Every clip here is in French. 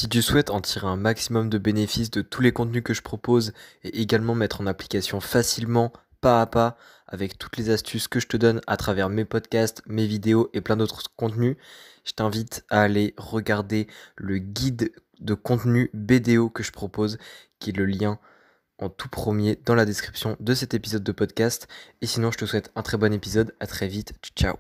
Si tu souhaites en tirer un maximum de bénéfices de tous les contenus que je propose et également mettre en application facilement, pas à pas, avec toutes les astuces que je te donne à travers mes podcasts, mes vidéos et plein d'autres contenus, je t'invite à aller regarder le guide de contenu BDO que je propose, qui est le lien en tout premier dans la description de cet épisode de podcast. Et sinon, je te souhaite un très bon épisode. À très vite. Ciao.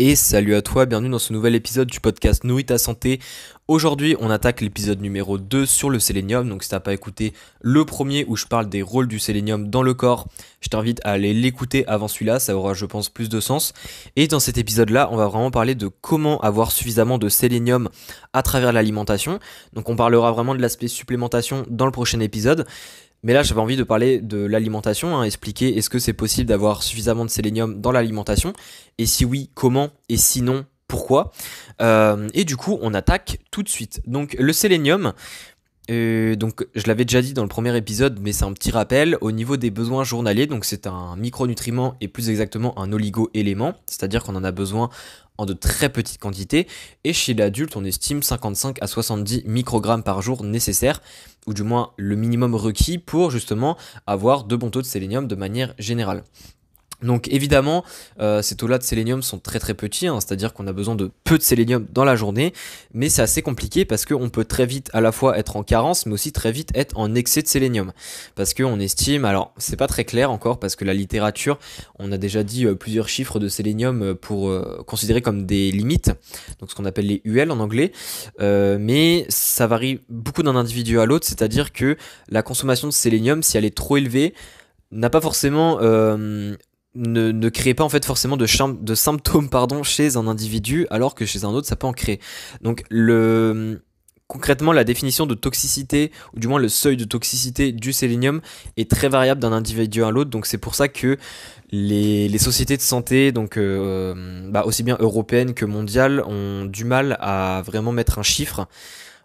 Et salut à toi, bienvenue dans ce nouvel épisode du podcast Nourris ta santé. Aujourd'hui, on attaque l'épisode numéro 2 sur le sélénium. Donc si t'as pas écouté le premier où je parle des rôles du sélénium dans le corps, je t'invite à aller l'écouter avant celui-là, ça aura je pense plus de sens. Et dans cet épisode-là, on va vraiment parler de comment avoir suffisamment de sélénium à travers l'alimentation. Donc on parlera vraiment de l'aspect supplémentation dans le prochain épisode. Mais là, j'avais envie de parler de l'alimentation, expliquer est-ce que c'est possible d'avoir suffisamment de sélénium dans l'alimentation, et si oui, comment, et sinon, pourquoi. Et du coup, on attaque tout de suite. Donc le sélénium, donc je l'avais déjà dit dans le premier épisode, mais c'est un petit rappel au niveau des besoins journaliers. Donc c'est un micronutriment et plus exactement un oligo-élément, c'est-à-dire qu'on en a besoin en de très petites quantités, et chez l'adulte on estime 55 à 70 microgrammes par jour nécessaires, ou du moins le minimum requis pour justement avoir de bons taux de sélénium de manière générale. Donc évidemment, ces taux-là de sélénium sont très très petits, c'est-à-dire qu'on a besoin de peu de sélénium dans la journée, mais c'est assez compliqué parce qu'on peut très vite à la fois être en carence, mais aussi très vite être en excès de sélénium. Parce qu'on estime, alors c'est pas très clair encore, parce que la littérature, on a déjà dit plusieurs chiffres de sélénium pour considérer comme des limites, donc ce qu'on appelle les UL en anglais, mais ça varie beaucoup d'un individu à l'autre, c'est-à-dire que la consommation de sélénium, si elle est trop élevée, n'a pas forcément... ne crée pas en fait forcément de symptômes chez un individu, alors que chez un autre ça peut en créer. Donc concrètement, la définition de toxicité, ou du moins le seuil de toxicité du sélénium, est très variable d'un individu à l'autre. Donc c'est pour ça que les sociétés de santé, donc aussi bien européennes que mondiales, ont du mal à vraiment mettre un chiffre,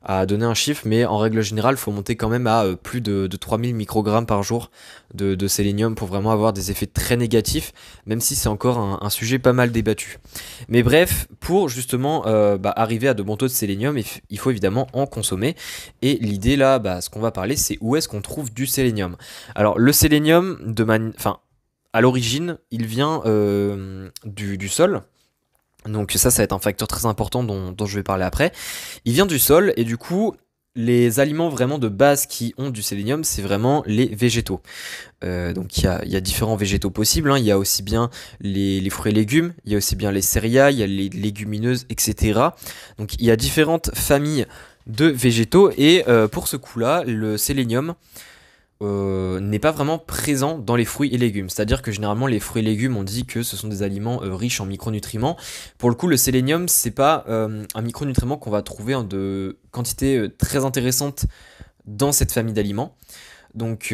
à donner un chiffre, mais en règle générale, il faut monter quand même à plus de 3000 microgrammes par jour de sélénium pour vraiment avoir des effets très négatifs, même si c'est encore un sujet pas mal débattu. Mais bref, pour justement arriver à de bons taux de sélénium, il faut évidemment en consommer. Et l'idée là, ce qu'on va parler, c'est où est-ce qu'on trouve du sélénium. Alors le sélénium, à l'origine, il vient du sol. Donc ça va être un facteur très important dont je vais parler après. Il vient du sol, et du coup, les aliments vraiment de base qui ont du sélénium, c'est vraiment les végétaux. Donc il y a différents végétaux possibles, il y a aussi bien les fruits et légumes, il y a aussi bien les céréales, il y a les légumineuses, etc. Donc il y a différentes familles de végétaux, et pour ce coup-là, le sélénium n'est pas vraiment présent dans les fruits et légumes. C'est-à-dire que généralement les fruits et légumes, on dit que ce sont des aliments riches en micronutriments. Pour le coup, le sélénium, c'est pas un micronutriment qu'on va trouver en de quantité très intéressante dans cette famille d'aliments. Donc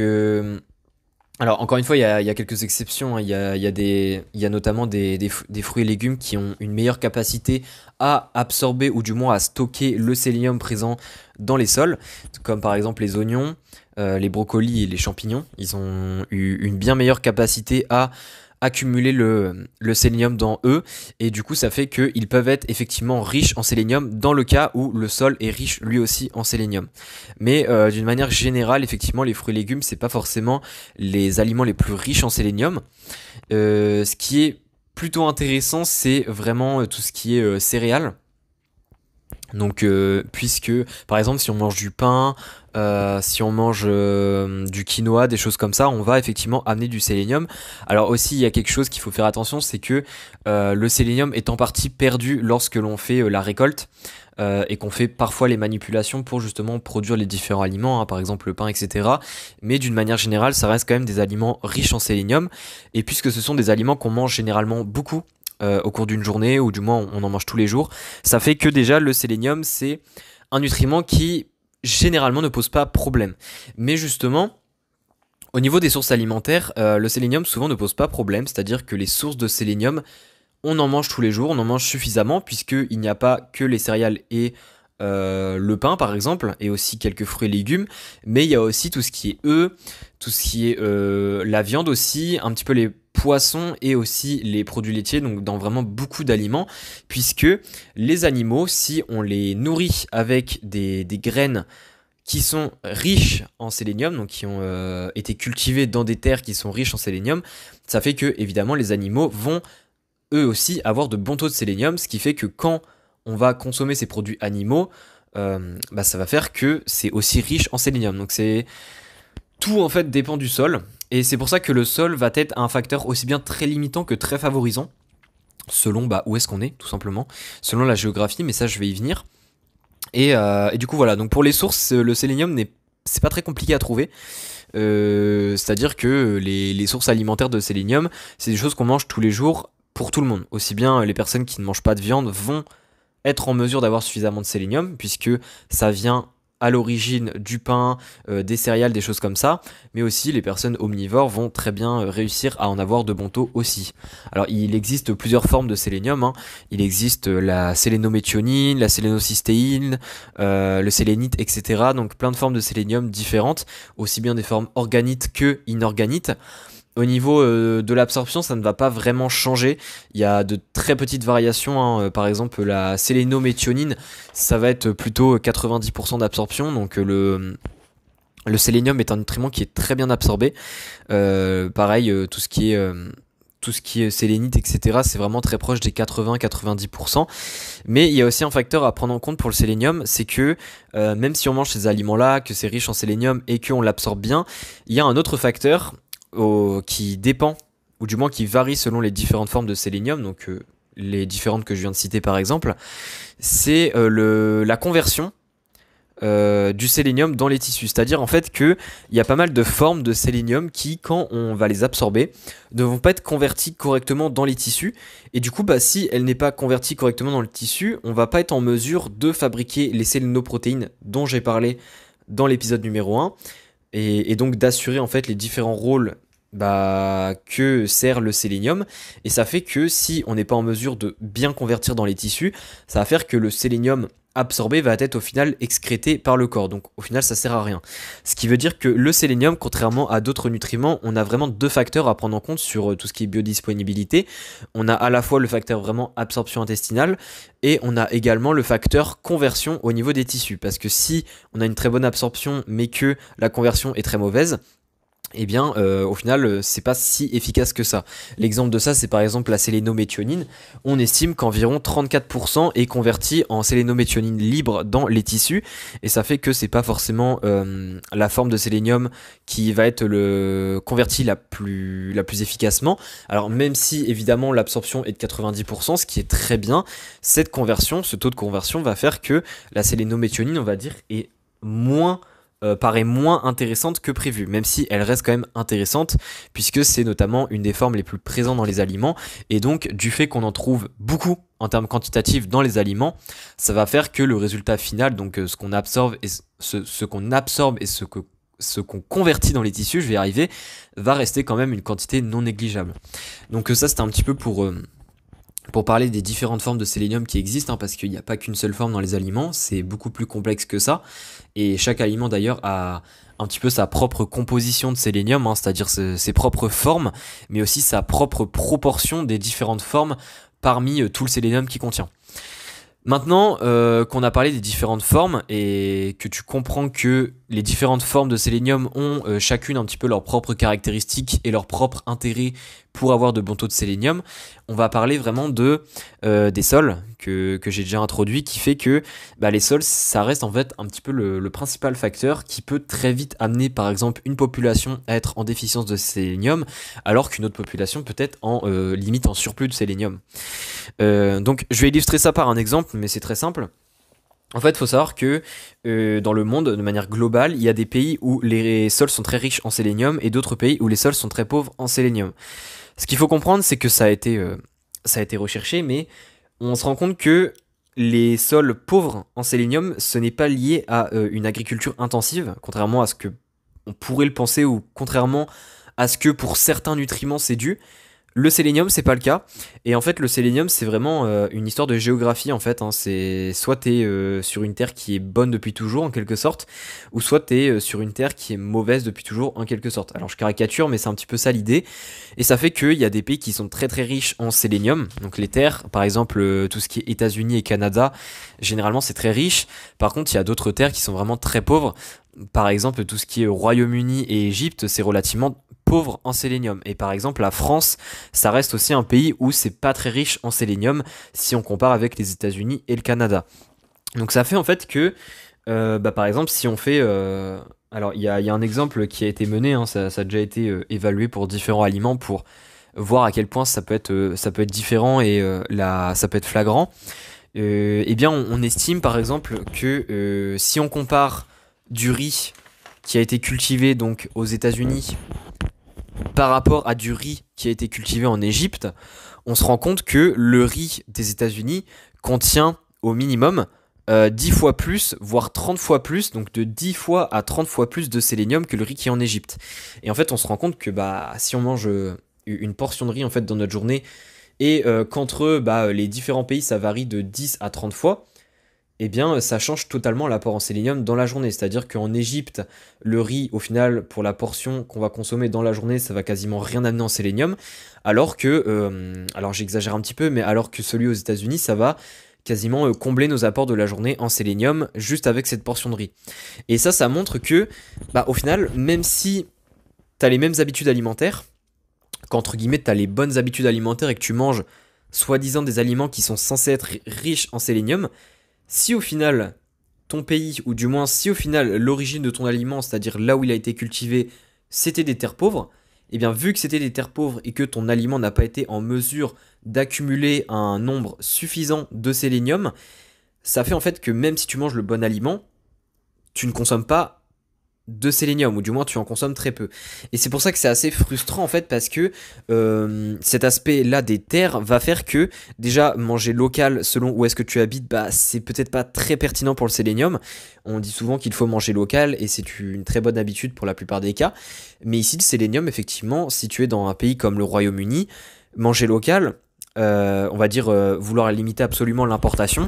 alors encore une fois, il y a quelques exceptions, il y a notamment des fruits et légumes qui ont une meilleure capacité à absorber, ou du moins à stocker le sélénium présent dans les sols, comme par exemple les oignons, les brocolis et les champignons. Ils ont eu une bien meilleure capacité à accumuler le sélénium dans eux, et du coup ça fait qu'ils peuvent être effectivement riches en sélénium dans le cas où le sol est riche lui aussi en sélénium. Mais d'une manière générale, effectivement, les fruits et légumes, c'est pas forcément les aliments les plus riches en sélénium. Ce qui est plutôt intéressant, c'est vraiment tout ce qui est céréales. Donc puisque par exemple si on mange du pain, si on mange du quinoa, des choses comme ça, on va effectivement amener du sélénium. Alors aussi il y a quelque chose qu'il faut faire attention, c'est que le sélénium est en partie perdu lorsque l'on fait la récolte, et qu'on fait parfois les manipulations pour justement produire les différents aliments, par exemple le pain, etc. Mais d'une manière générale, ça reste quand même des aliments riches en sélénium, et puisque ce sont des aliments qu'on mange généralement beaucoup au cours d'une journée, ou du moins on en mange tous les jours, ça fait que déjà le sélénium, c'est un nutriment qui généralement ne pose pas problème. Mais justement, au niveau des sources alimentaires, le sélénium souvent ne pose pas problème, c'est-à-dire que les sources de sélénium, on en mange tous les jours, on en mange suffisamment, puisqu'il n'y a pas que les céréales et le pain par exemple, et aussi quelques fruits et légumes, mais il y a aussi tout ce qui est œufs, tout ce qui est la viande aussi, un petit peu poissons et aussi les produits laitiers, donc dans vraiment beaucoup d'aliments, puisque les animaux, si on les nourrit avec des graines qui sont riches en sélénium, donc qui ont été cultivées dans des terres qui sont riches en sélénium, ça fait que évidemment les animaux vont eux aussi avoir de bons taux de sélénium, ce qui fait que quand on va consommer ces produits animaux, ça va faire que c'est aussi riche en sélénium. Donc c'est tout en fait dépend du sol, et c'est pour ça que le sol va être un facteur aussi bien très limitant que très favorisant, selon où est-ce qu'on est, tout simplement, selon la géographie, mais ça je vais y venir. Et du coup voilà, donc pour les sources, le sélénium c'est pas très compliqué à trouver. C'est-à-dire que les sources alimentaires de sélénium, c'est des choses qu'on mange tous les jours pour tout le monde. Aussi bien les personnes qui ne mangent pas de viande vont être en mesure d'avoir suffisamment de sélénium, puisque ça vient à l'origine du pain, des céréales, des choses comme ça, mais aussi les personnes omnivores vont très bien réussir à en avoir de bons taux aussi. Alors il existe plusieurs formes de sélénium, hein. Il existe la sélénométhionine, la sélénocystéine, le sélénite, etc. Donc plein de formes de sélénium différentes, aussi bien des formes organites que inorganites. Au niveau de l'absorption, ça ne va pas vraiment changer. Il y a de très petites variations, hein. Par exemple, la sélénométhionine, ça va être plutôt 90% d'absorption. Donc le sélénium est un nutriment qui est très bien absorbé. Pareil, tout ce qui est sélénite, etc., c'est vraiment très proche des 80-90%. Mais il y a aussi un facteur à prendre en compte pour le sélénium, c'est que même si on mange ces aliments-là, que c'est riche en sélénium et qu'on l'absorbe bien, il y a un autre facteur qui dépend, ou du moins qui varie selon les différentes formes de sélénium, donc les différentes que je viens de citer par exemple, c'est la conversion du sélénium dans les tissus. C'est-à-dire en fait qu'il y a pas mal de formes de sélénium qui, quand on va les absorber, ne vont pas être converties correctement dans les tissus. Et du coup, si elle n'est pas convertie correctement dans le tissu, on va pas être en mesure de fabriquer les sélénoprotéines dont j'ai parlé dans l'épisode numéro 1. Et donc d'assurer en fait les différents rôles que sert le sélénium, et ça fait que si on n'est pas en mesure de bien convertir dans les tissus, ça va faire que le sélénium absorbé va être au final excrété par le corps, donc au final ça sert à rien. Ce qui veut dire que le sélénium, contrairement à d'autres nutriments, on a vraiment deux facteurs à prendre en compte sur tout ce qui est biodisponibilité. On a à la fois le facteur vraiment absorption intestinale, et on a également le facteur conversion au niveau des tissus, parce que si on a une très bonne absorption mais que la conversion est très mauvaise, eh bien, au final, c'est pas si efficace que ça. L'exemple de ça, c'est par exemple la sélénométhionine. On estime qu'environ 34% est converti en sélénométhionine libre dans les tissus, et ça fait que c'est pas forcément la forme de sélénium qui va être convertie la plus efficacement. Alors même si évidemment l'absorption est de 90%, ce qui est très bien, cette conversion, ce taux de conversion va faire que la sélénométhionine, on va dire, est paraît moins intéressante que prévu, même si elle reste quand même intéressante, puisque c'est notamment une des formes les plus présentes dans les aliments, et donc du fait qu'on en trouve beaucoup en termes quantitatifs dans les aliments, ça va faire que le résultat final, donc ce qu'on absorbe et ce qu'on convertit dans les tissus, je vais y arriver, va rester quand même une quantité non négligeable. Donc ça c'était un petit peu pour parler des différentes formes de sélénium qui existent, hein, parce qu'il n'y a pas qu'une seule forme dans les aliments, c'est beaucoup plus complexe que ça, et chaque aliment d'ailleurs a un petit peu sa propre composition de sélénium, hein, c'est-à-dire ses propres formes, mais aussi sa propre proportion des différentes formes parmi tout le sélénium qu'il contient. Maintenant qu'on a parlé des différentes formes et que tu comprends que les différentes formes de sélénium ont chacune un petit peu leurs propres caractéristiques et leur propre intérêt pour avoir de bons taux de sélénium, on va parler vraiment des sols que j'ai déjà introduit, qui fait que les sols, ça reste en fait un petit peu le principal facteur qui peut très vite amener par exemple une population à être en déficience de sélénium, alors qu'une autre population peut être limite en surplus de sélénium. Donc je vais illustrer ça par un exemple, mais c'est très simple. En fait, il faut savoir que dans le monde, de manière globale, il y a des pays où les sols sont très riches en sélénium et d'autres pays où les sols sont très pauvres en sélénium. Ce qu'il faut comprendre, c'est que ça a été recherché, mais on se rend compte que les sols pauvres en sélénium, ce n'est pas lié à une agriculture intensive, contrairement à ce que on pourrait le penser, ou contrairement à ce que pour certains nutriments c'est dû. Le sélénium, c'est pas le cas. Et en fait, le sélénium, c'est vraiment une histoire de géographie en fait, hein. C'est soit t'es sur une terre qui est bonne depuis toujours en quelque sorte, ou soit t'es sur une terre qui est mauvaise depuis toujours en quelque sorte. Alors je caricature, mais c'est un petit peu ça l'idée. Et ça fait qu'il y a des pays qui sont très très riches en sélénium. Donc les terres, par exemple tout ce qui est États-Unis et Canada, généralement c'est très riche. Par contre, il y a d'autres terres qui sont vraiment très pauvres. Par exemple, tout ce qui est Royaume-Uni et Égypte, c'est relativement pauvre en sélénium. Et par exemple, la France, ça reste aussi un pays où c'est pas très riche en sélénium si on compare avec les États-Unis et le Canada. Donc ça fait en fait que, par exemple, si on fait... alors il y a un exemple qui a été mené, hein, ça a déjà été évalué pour différents aliments pour voir à quel point ça peut être différent et ça peut être flagrant. Eh bien, on estime par exemple que si on compare du riz qui a été cultivé donc aux États-Unis par rapport à du riz qui a été cultivé en Égypte, on se rend compte que le riz des États-Unis contient au minimum 10 fois plus, voire 30 fois plus, donc de 10 fois à 30 fois plus de sélénium que le riz qui est en Égypte. Et en fait, on se rend compte que si on mange une portion de riz en fait dans notre journée et qu'entre les différents pays ça varie de 10 à 30 fois, eh bien, ça change totalement l'apport en sélénium dans la journée. C'est-à-dire qu'en Égypte, le riz, au final, pour la portion qu'on va consommer dans la journée, ça va quasiment rien amener en sélénium. Alors j'exagère un petit peu, mais alors que celui aux États-Unis, ça va quasiment combler nos apports de la journée en sélénium juste avec cette portion de riz. Et ça montre que, au final, même si tu as les mêmes habitudes alimentaires, qu'entre guillemets, tu as les bonnes habitudes alimentaires et que tu manges soi-disant des aliments qui sont censés être riches en sélénium, si au final ton pays, ou du moins si au final l'origine de ton aliment, c'est-à-dire là où il a été cultivé, c'était des terres pauvres, et bien vu que c'était des terres pauvres et que ton aliment n'a pas été en mesure d'accumuler un nombre suffisant de sélénium, ça fait en fait que même si tu manges le bon aliment, tu ne consommes pas de sélénium, ou du moins tu en consommes très peu. Et c'est pour ça que c'est assez frustrant en fait, parce que cet aspect-là des terres va faire que déjà manger local selon où est-ce que tu habites, c'est peut-être pas très pertinent pour le sélénium. On dit souvent qu'il faut manger local et c'est une très bonne habitude pour la plupart des cas. Mais ici le sélénium, effectivement, si tu es dans un pays comme le Royaume-Uni, manger local, on va dire vouloir limiter absolument l'importation,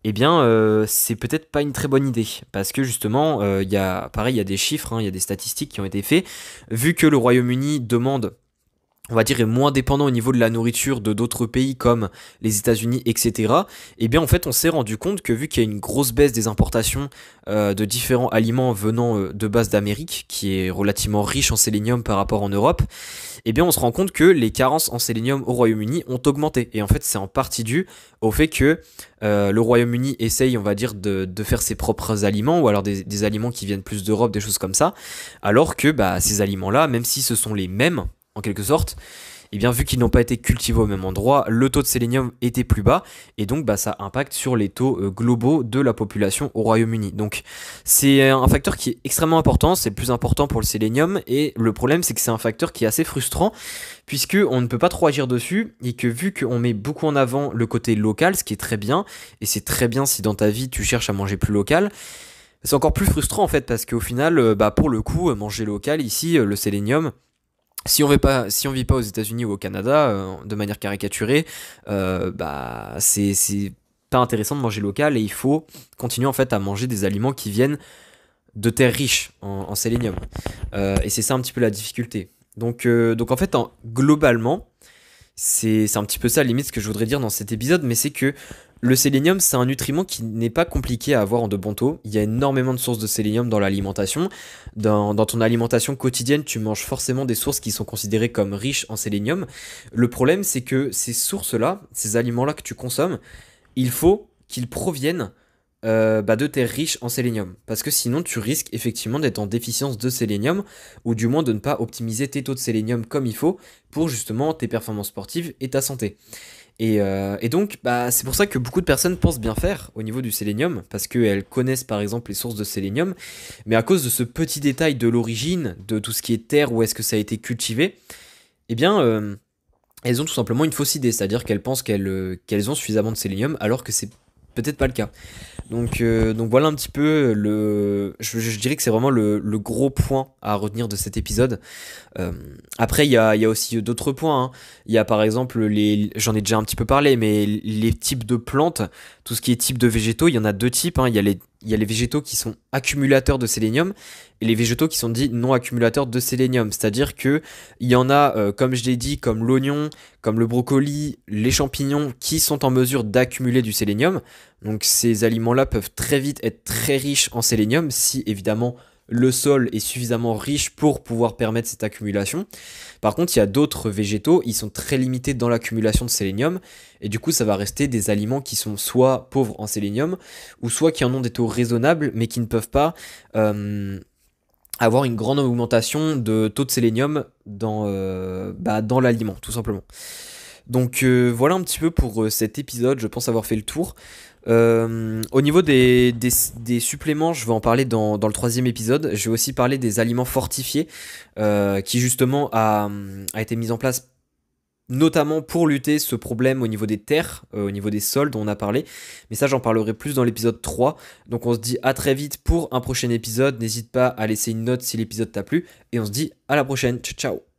eh bien, c'est peut-être pas une très bonne idée. Parce que justement, il y a des chiffres, hein, il y a des statistiques qui ont été faits. Vu que le Royaume-Uni demande, on va dire, est moins dépendant au niveau de la nourriture de d'autres pays comme les États-Unis, etc. Eh bien, en fait, on s'est rendu compte que vu qu'il y a une grosse baisse des importations de différents aliments venant de base d'Amérique, qui est relativement riche en sélénium par rapport en Europe, eh bien, on se rend compte que les carences en sélénium au Royaume-Uni ont augmenté. Et en fait, c'est en partie dû au fait que le Royaume-Uni essaye, on va dire, de faire ses propres aliments, ou alors des aliments qui viennent plus d'Europe, des choses comme ça, alors que ces aliments-là, même si ce sont les mêmes, en quelque sorte, et bien vu qu'ils n'ont pas été cultivés au même endroit, le taux de sélénium était plus bas, et donc ça impacte sur les taux globaux de la population au Royaume-Uni. Donc c'est un facteur qui est extrêmement important, c'est le plus important pour le sélénium, et le problème c'est que c'est un facteur qui est assez frustrant, puisque on ne peut pas trop agir dessus, et que vu qu'on met beaucoup en avant le côté local, ce qui est très bien, et c'est très bien si dans ta vie tu cherches à manger plus local, c'est encore plus frustrant en fait, parce qu'au final, pour le coup, manger local ici, le sélénium, si on vit pas aux États-Unis ou au Canada, de manière caricaturée, c'est pas intéressant de manger local, et il faut continuer en fait à manger des aliments qui viennent de terres riches en sélénium. Et c'est ça un petit peu la difficulté. Donc en fait, globalement, c'est un petit peu ça limite ce que je voudrais dire dans cet épisode, mais c'est que le sélénium, c'est un nutriment qui n'est pas compliqué à avoir en de bons taux. Il y a énormément de sources de sélénium dans l'alimentation. Dans ton alimentation quotidienne, tu manges forcément des sources qui sont considérées comme riches en sélénium. Le problème, c'est que ces sources-là, ces aliments-là que tu consommes, il faut qu'ils proviennent de terres riches en sélénium. Parce que sinon, tu risques effectivement d'être en déficience de sélénium, ou du moins de ne pas optimiser tes taux de sélénium comme il faut pour justement tes performances sportives et ta santé. Et donc, c'est pour ça que beaucoup de personnes pensent bien faire au niveau du sélénium, parce qu'elles connaissent par exemple les sources de sélénium, mais à cause de ce petit détail de l'origine, de tout ce qui est terre, où est-ce que ça a été cultivé, eh bien, elles ont tout simplement une fausse idée, c'est-à-dire qu'elles pensent qu'elles ont suffisamment de sélénium, alors que c'est peut-être pas le cas. Donc voilà un petit peu je dirais que c'est vraiment le gros point à retenir de cet épisode. Après, il y a aussi d'autres points, hein. Il y a par exemple j'en ai déjà un petit peu parlé, mais les types de plantes, tout ce qui est type de végétaux, il y en a deux types, hein. Il y a les végétaux qui sont accumulateurs de sélénium et les végétaux qui sont dits non accumulateurs de sélénium. C'est-à-dire que il y en a, comme je l'ai dit, comme l'oignon, comme le brocoli, les champignons, qui sont en mesure d'accumuler du sélénium. Donc ces aliments-là peuvent très vite être très riches en sélénium si évidemment le sol est suffisamment riche pour pouvoir permettre cette accumulation. Par contre, il y a d'autres végétaux, ils sont très limités dans l'accumulation de sélénium, et du coup, ça va rester des aliments qui sont soit pauvres en sélénium, ou soit qui en ont des taux raisonnables, mais qui ne peuvent pas avoir une grande augmentation de taux de sélénium dans l'aliment, tout simplement. Donc voilà un petit peu pour cet épisode, je pense avoir fait le tour. Au niveau des suppléments, je vais en parler dans le troisième épisode. Je vais aussi parler des aliments fortifiés qui justement a été mis en place notamment pour lutter ce problème au niveau des terres, au niveau des sols dont on a parlé. Mais ça, j'en parlerai plus dans l'épisode 3. Donc on se dit à très vite pour un prochain épisode. N'hésite pas à laisser une note si l'épisode t'a plu. Et on se dit à la prochaine. Ciao, ciao.